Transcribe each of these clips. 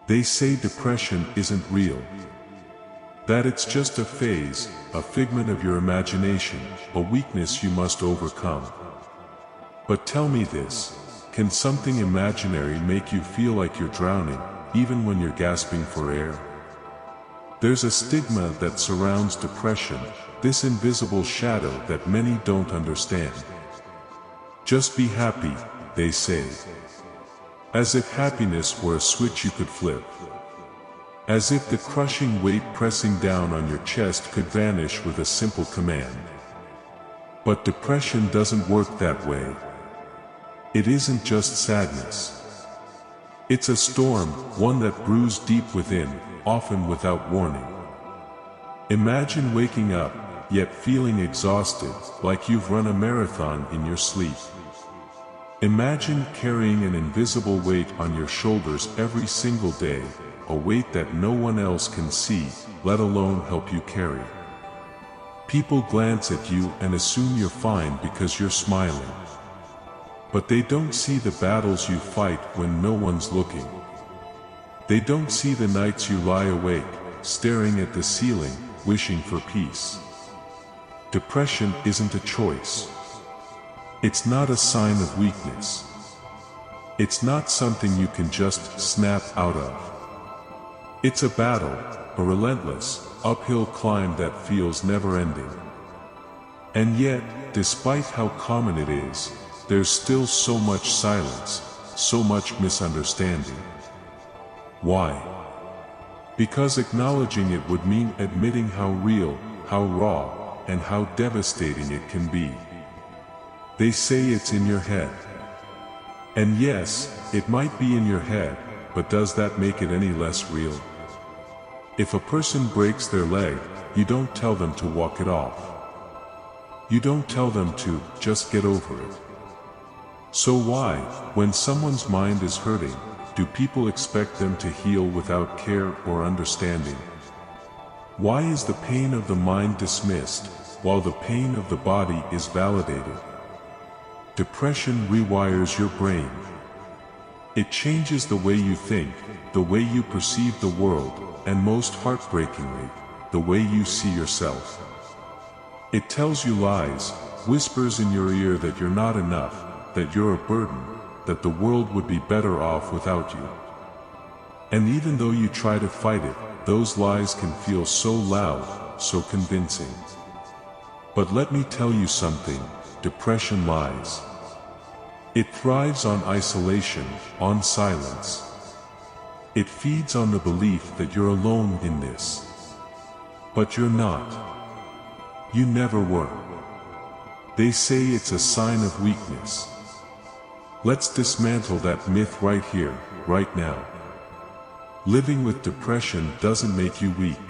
They say depression isn't real. That it's just a phase, a figment of your imagination, a weakness you must overcome. But tell me this, can something imaginary make you feel like you're drowning, even when you're gasping for air? There's a stigma that surrounds depression, this invisible shadow that many don't understand. Just be happy, they say. As if happiness were a switch you could flip. As if the crushing weight pressing down on your chest could vanish with a simple command. But depression doesn't work that way. It isn't just sadness. It's a storm, one that brews deep within, often without warning. Imagine waking up, yet feeling exhausted, like you've run a marathon in your sleep. Imagine carrying an invisible weight on your shoulders every single day, a weight that no one else can see, let alone help you carry. People glance at you and assume you're fine because you're smiling. But they don't see the battles you fight when no one's looking. They don't see the nights you lie awake, staring at the ceiling, wishing for peace. Depression isn't a choice. It's not a sign of weakness. It's not something you can just snap out of. It's a battle, a relentless, uphill climb that feels never-ending. And yet, despite how common it is, there's still so much silence, so much misunderstanding. Why? Because acknowledging it would mean admitting how real, how raw, and how devastating it can be. They say it's in your head. And yes, it might be in your head, but does that make it any less real? If a person breaks their leg, you don't tell them to walk it off. You don't tell them to just get over it. So why, when someone's mind is hurting, do people expect them to heal without care or understanding? Why is the pain of the mind dismissed, while the pain of the body is validated? Depression rewires your brain. It changes the way you think, the way you perceive the world, and most heartbreakingly, the way you see yourself. It tells you lies, whispers in your ear that you're not enough, that you're a burden, that the world would be better off without you. And even though you try to fight it, those lies can feel so loud, so convincing. But let me tell you something, depression lies. It thrives on isolation, on silence. It feeds on the belief that you're alone in this. But you're not. You never were. They say it's a sign of weakness. Let's dismantle that myth right here, right now. Living with depression doesn't make you weak.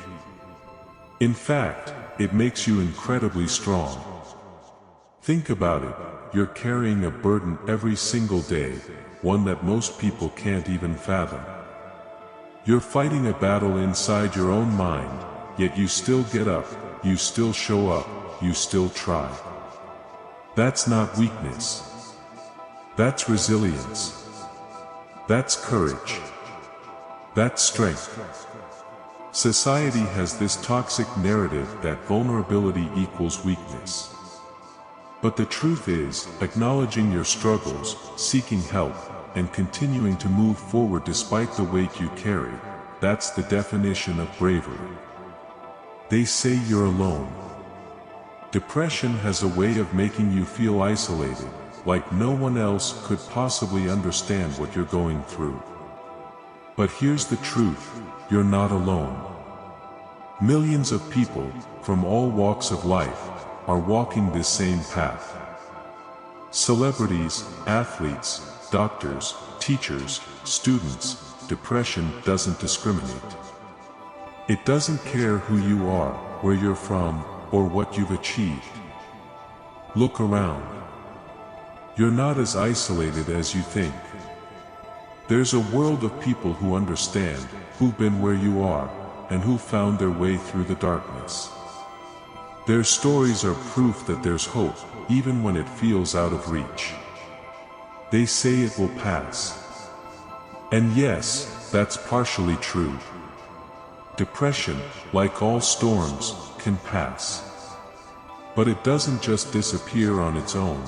In fact, it makes you incredibly strong. Think about it, you're carrying a burden every single day, one that most people can't even fathom. You're fighting a battle inside your own mind, yet you still get up, you still show up, you still try. That's not weakness. That's resilience. That's courage. That's strength. Society has this toxic narrative that vulnerability equals weakness. But the truth is, acknowledging your struggles, seeking help, and continuing to move forward despite the weight you carry, that's the definition of bravery. They say you're alone. Depression has a way of making you feel isolated, like no one else could possibly understand what you're going through. But here's the truth, you're not alone. Millions of people, from all walks of life, are walking this same path. Celebrities, athletes, doctors, teachers, students, depression doesn't discriminate. It doesn't care who you are, where you're from, or what you've achieved. Look around. You're not as isolated as you think. There's a world of people who understand, who've been where you are, and who found their way through the darkness. Their stories are proof that there's hope, even when it feels out of reach. They say it will pass. And yes, that's partially true. Depression, like all storms, can pass. But it doesn't just disappear on its own.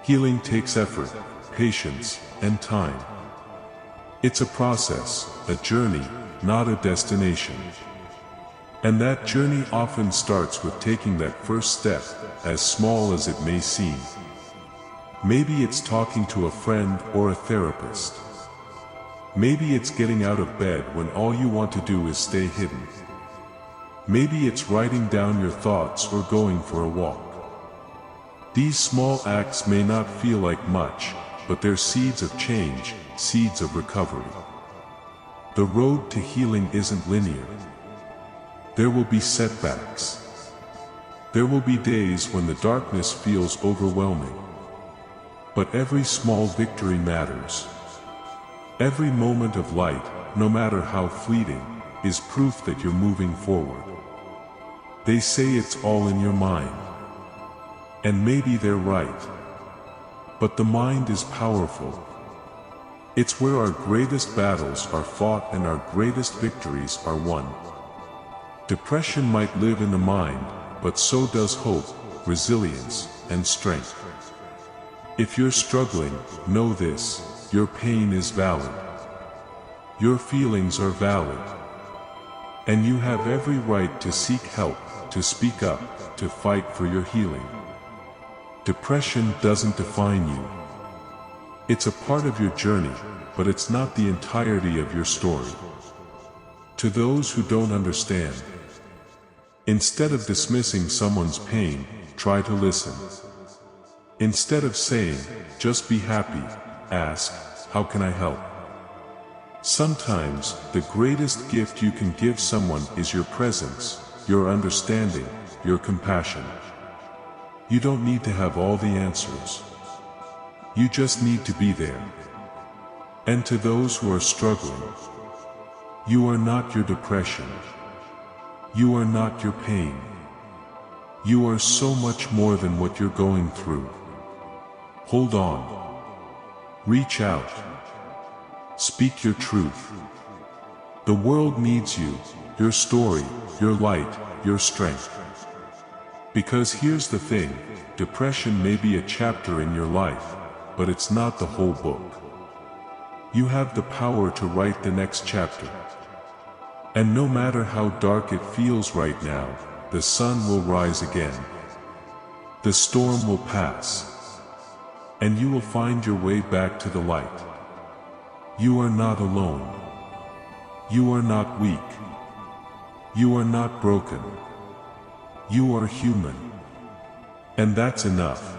Healing takes effort, patience, and time. It's a process, a journey, not a destination. And that journey often starts with taking that first step, as small as it may seem. Maybe it's talking to a friend or a therapist. Maybe it's getting out of bed when all you want to do is stay hidden. Maybe it's writing down your thoughts or going for a walk. These small acts may not feel like much, but they're seeds of change, seeds of recovery. The road to healing isn't linear. There will be setbacks. There will be days when the darkness feels overwhelming. But every small victory matters. Every moment of light, no matter how fleeting, is proof that you're moving forward. They say it's all in your mind. And maybe they're right. But the mind is powerful. It's where our greatest battles are fought and our greatest victories are won. Depression might live in the mind, but so does hope, resilience, and strength. If you're struggling, know this: your pain is valid. Your feelings are valid. And you have every right to seek help, to speak up, to fight for your healing. Depression doesn't define you. It's a part of your journey, but it's not the entirety of your story. To those who don't understand, instead of dismissing someone's pain, try to listen. Instead of saying, "Just be happy," ask, "How can I help?" Sometimes, the greatest gift you can give someone is your presence, your understanding, your compassion. You don't need to have all the answers. You just need to be there. And to those who are struggling, you are not your depression. You are not your pain. You are so much more than what you're going through. Hold on. Reach out. Speak your truth. The world needs you, your story, your light, your strength. Because here's the thing, depression may be a chapter in your life, but it's not the whole book. You have the power to write the next chapter. And no matter how dark it feels right now, the sun will rise again. The storm will pass. And you will find your way back to the light. You are not alone. You are not weak. You are not broken. You are human. And that's enough.